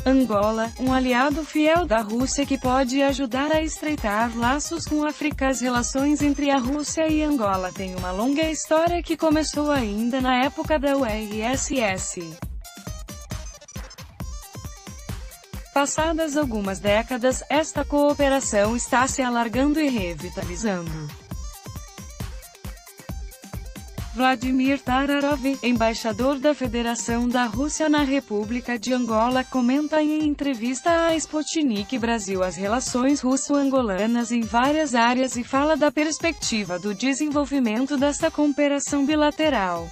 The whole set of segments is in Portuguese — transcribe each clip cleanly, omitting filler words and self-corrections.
Angola, um aliado fiel da Rússia que pode ajudar a estreitar laços com a África. As relações entre a Rússia e Angola têm uma longa história que começou ainda na época da URSS. Passadas algumas décadas, esta cooperação está se alargando e revitalizando. Vladimir Tararov, embaixador da Federação da Rússia na República de Angola, comenta em entrevista à Sputnik Brasil as relações russo-angolanas em várias áreas e fala da perspectiva do desenvolvimento dessa cooperação bilateral.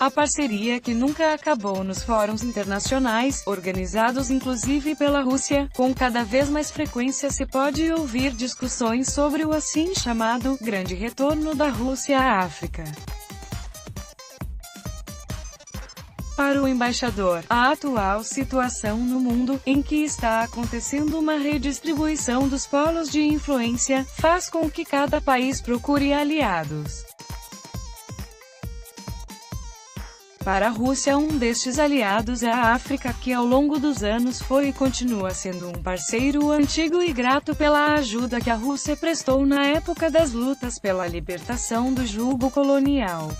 A parceria que nunca acabou nos fóruns internacionais, organizados inclusive pela Rússia, com cada vez mais frequência se pode ouvir discussões sobre o assim chamado grande retorno da Rússia à África. Para o embaixador, a atual situação no mundo, em que está acontecendo uma redistribuição dos polos de influência, faz com que cada país procure aliados. Para a Rússia, um destes aliados é a África, que ao longo dos anos foi e continua sendo um parceiro antigo e grato pela ajuda que a Rússia prestou na época das lutas pela libertação do jugo colonial.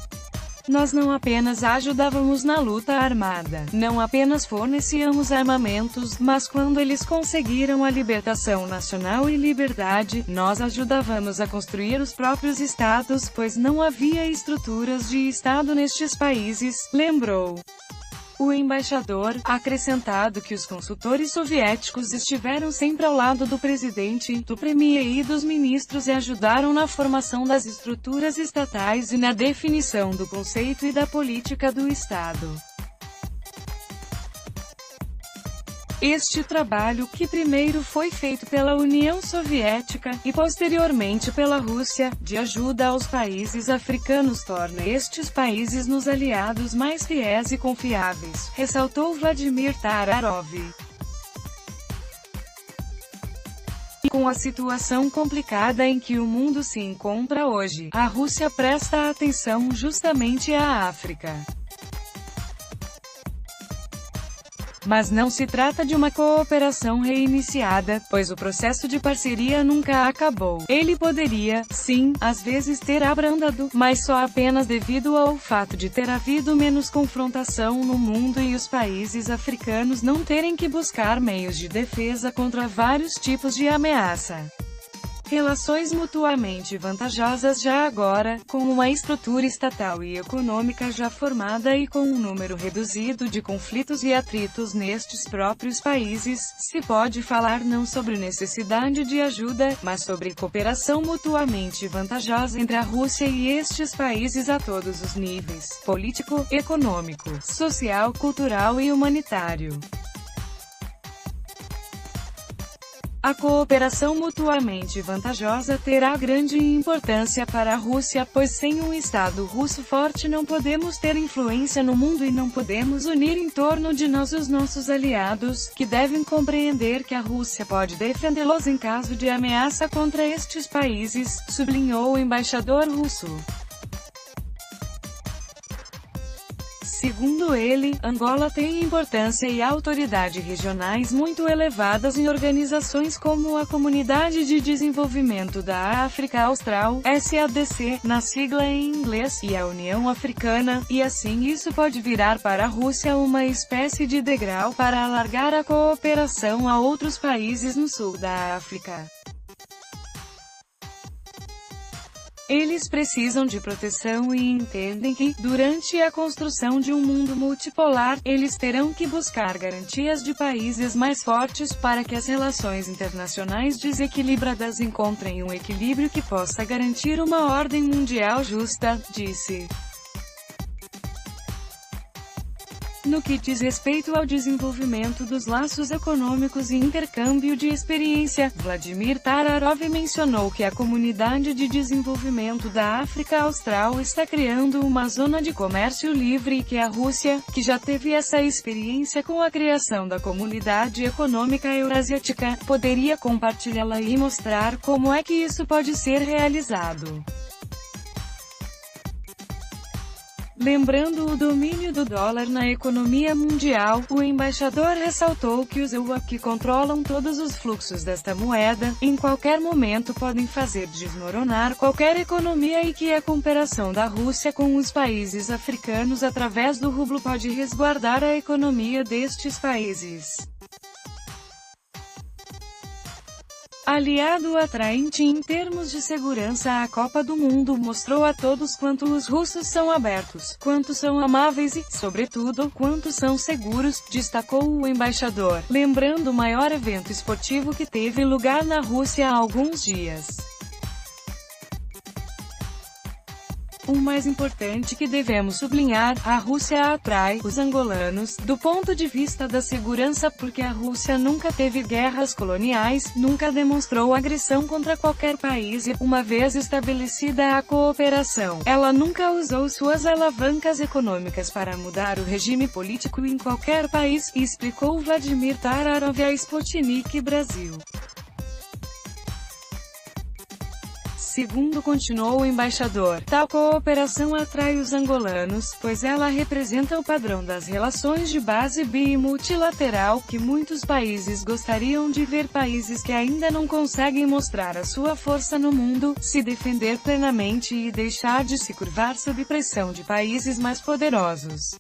Nós não apenas ajudávamos na luta armada, não apenas fornecíamos armamentos, mas quando eles conseguiram a libertação nacional e liberdade, nós ajudávamos a construir os próprios estados, pois não havia estruturas de estado nestes países, lembrou o embaixador, acrescentado que os consultores soviéticos estiveram sempre ao lado do presidente, do premier e dos ministros e ajudaram na formação das estruturas estatais e na definição do conceito e da política do Estado. Este trabalho, que primeiro foi feito pela União Soviética, e posteriormente pela Rússia, de ajuda aos países africanos torna estes países nos aliados mais fiéis e confiáveis, ressaltou Vladimir Tararov. Com a situação complicada em que o mundo se encontra hoje, a Rússia presta atenção justamente à África. Mas não se trata de uma cooperação reiniciada, pois o processo de parceria nunca acabou. Ele poderia, sim, às vezes ter abrandado, mas só apenas devido ao fato de ter havido menos confrontação no mundo e os países africanos não terem que buscar meios de defesa contra vários tipos de ameaça. Relações mutuamente vantajosas já agora, com uma estrutura estatal e econômica já formada e com um número reduzido de conflitos e atritos nestes próprios países, se pode falar não sobre necessidade de ajuda, mas sobre cooperação mutuamente vantajosa entre a Rússia e estes países a todos os níveis: político, econômico, social, cultural e humanitário. A cooperação mutuamente vantajosa terá grande importância para a Rússia, pois sem um Estado russo forte não podemos ter influência no mundo e não podemos unir em torno de nós os nossos aliados, que devem compreender que a Rússia pode defendê-los em caso de ameaça contra estes países, sublinhou o embaixador russo. Segundo ele, Angola tem importância e autoridade regionais muito elevadas em organizações como a Comunidade de Desenvolvimento da África Austral, SADC, na sigla em inglês, e a União Africana, e assim isso pode virar para a Rússia uma espécie de degrau para alargar a cooperação a outros países no sul da África. Eles precisam de proteção e entendem que, durante a construção de um mundo multipolar, eles terão que buscar garantias de países mais fortes para que as relações internacionais desequilibradas encontrem um equilíbrio que possa garantir uma ordem mundial justa, disse. No que diz respeito ao desenvolvimento dos laços econômicos e intercâmbio de experiência, Vladimir Tararov mencionou que a Comunidade de Desenvolvimento da África Austral está criando uma zona de comércio livre e que a Rússia, que já teve essa experiência com a criação da Comunidade Econômica Eurasiática, poderia compartilhá-la e mostrar como é que isso pode ser realizado. Lembrando o domínio do dólar na economia mundial, o embaixador ressaltou que os EUA, que controlam todos os fluxos desta moeda, em qualquer momento podem fazer desmoronar qualquer economia e que a cooperação da Rússia com os países africanos através do rublo pode resguardar a economia destes países. Aliado atraente em termos de segurança, a Copa do Mundo mostrou a todos quanto os russos são abertos, quanto são amáveis e, sobretudo, quanto são seguros, destacou o embaixador, lembrando o maior evento esportivo que teve lugar na Rússia há alguns dias. O mais importante que devemos sublinhar, a Rússia atrai os angolanos, do ponto de vista da segurança, porque a Rússia nunca teve guerras coloniais, nunca demonstrou agressão contra qualquer país e, uma vez estabelecida a cooperação, ela nunca usou suas alavancas econômicas para mudar o regime político em qualquer país, explicou Vladimir Tararov à Sputnik Brasil. Segundo continuou o embaixador, tal cooperação atrai os angolanos, pois ela representa o padrão das relações de base bi e multilateral, que muitos países gostariam de ver. Países que ainda não conseguem mostrar a sua força no mundo, se defender plenamente e deixar de se curvar sob pressão de países mais poderosos.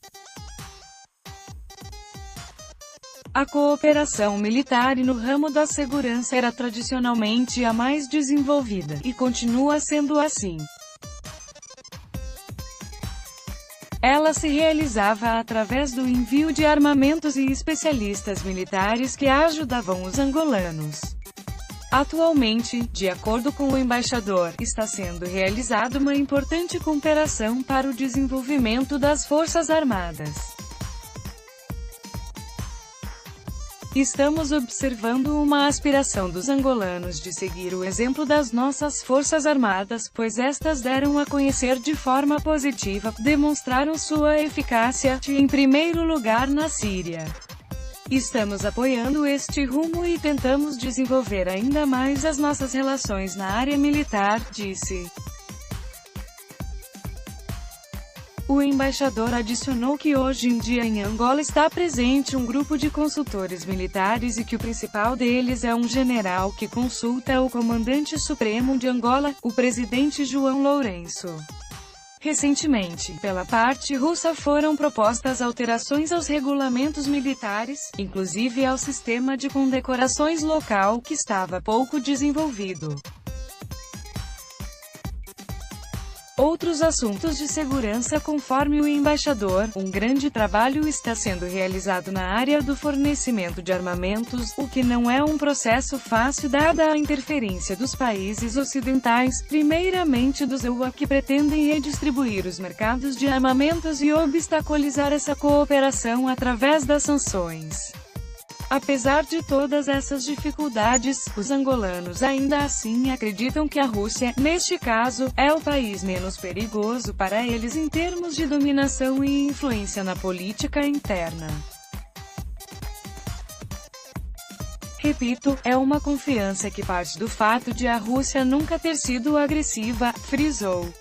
A cooperação militar no ramo da segurança era tradicionalmente a mais desenvolvida, e continua sendo assim. Ela se realizava através do envio de armamentos e especialistas militares que ajudavam os angolanos. Atualmente, de acordo com o embaixador, está sendo realizada uma importante cooperação para o desenvolvimento das Forças Armadas. Estamos observando uma aspiração dos angolanos de seguir o exemplo das nossas Forças Armadas, pois estas deram a conhecer de forma positiva, demonstraram sua eficácia, em primeiro lugar na Síria. Estamos apoiando este rumo e tentamos desenvolver ainda mais as nossas relações na área militar, disse. O embaixador adicionou que hoje em dia em Angola está presente um grupo de consultores militares e que o principal deles é um general que consulta o comandante supremo de Angola, o presidente João Lourenço. Recentemente, pela parte russa foram propostas alterações aos regulamentos militares, inclusive ao sistema de condecorações local, que estava pouco desenvolvido. Outros assuntos de segurança. Conforme o embaixador, um grande trabalho está sendo realizado na área do fornecimento de armamentos, o que não é um processo fácil dada a interferência dos países ocidentais, primeiramente dos EUA, que pretendem redistribuir os mercados de armamentos e obstaculizar essa cooperação através das sanções. Apesar de todas essas dificuldades, os angolanos ainda assim acreditam que a Rússia, neste caso, é o país menos perigoso para eles em termos de dominação e influência na política interna. Repito, é uma confiança que parte do fato de a Rússia nunca ter sido agressiva, frisou.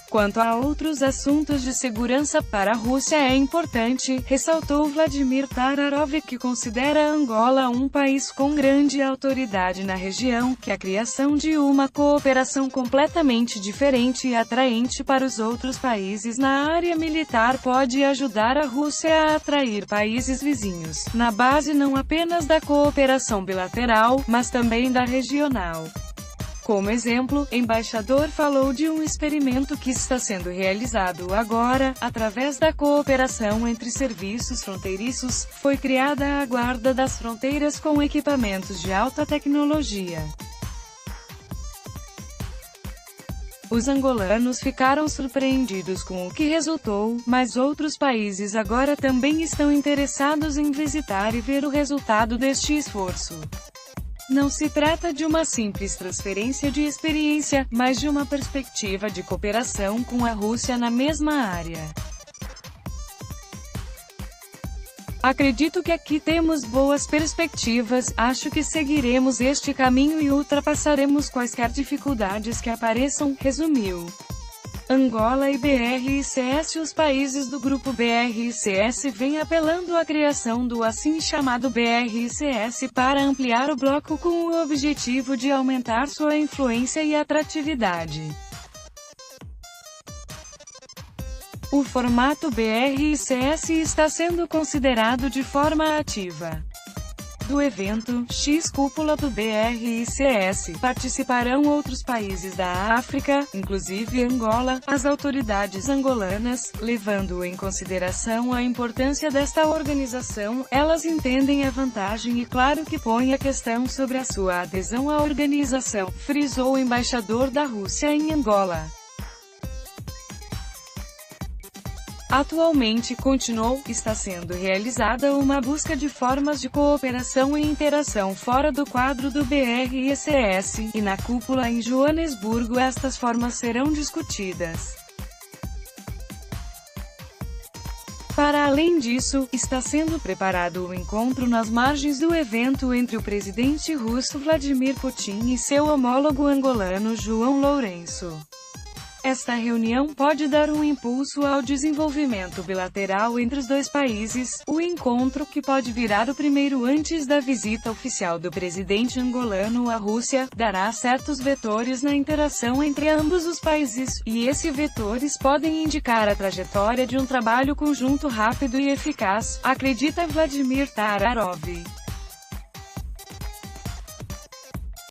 Quanto a outros assuntos de segurança para a Rússia é importante, ressaltou Vladimir Tararov, que considera Angola um país com grande autoridade na região, que a criação de uma cooperação completamente diferente e atraente para os outros países na área militar pode ajudar a Rússia a atrair países vizinhos, na base não apenas da cooperação bilateral, mas também da regional. Como exemplo, o embaixador falou de um experimento que está sendo realizado agora, através da cooperação entre serviços fronteiriços, foi criada a Guarda das Fronteiras com equipamentos de alta tecnologia. Os angolanos ficaram surpreendidos com o que resultou, mas outros países agora também estão interessados em visitar e ver o resultado deste esforço. Não se trata de uma simples transferência de experiência, mas de uma perspectiva de cooperação com a Rússia na mesma área. Acredito que aqui temos boas perspectivas, acho que seguiremos este caminho e ultrapassaremos quaisquer dificuldades que apareçam, resumiu. Angola e BRICS. Os países do grupo BRICS vêm apelando à criação do assim chamado BRICS para ampliar o bloco com o objetivo de aumentar sua influência e atratividade. O formato BRICS está sendo considerado de forma ativa. Do evento, X-Cúpula do BRICS, participarão outros países da África, inclusive Angola. As autoridades angolanas, levando em consideração a importância desta organização, elas entendem a vantagem e claro que põe a questão sobre a sua adesão à organização, frisou o embaixador da Rússia em Angola. Atualmente, continuou, está sendo realizada uma busca de formas de cooperação e interação fora do quadro do BRICS, e na cúpula em Joanesburgo estas formas serão discutidas. Para além disso, está sendo preparado o encontro nas margens do evento entre o presidente russo Vladimir Putin e seu homólogo angolano João Lourenço. Esta reunião pode dar um impulso ao desenvolvimento bilateral entre os dois países. O encontro, que pode virar o primeiro antes da visita oficial do presidente angolano à Rússia, dará certos vetores na interação entre ambos os países, e esses vetores podem indicar a trajetória de um trabalho conjunto rápido e eficaz, acredita Vladimir Tararov.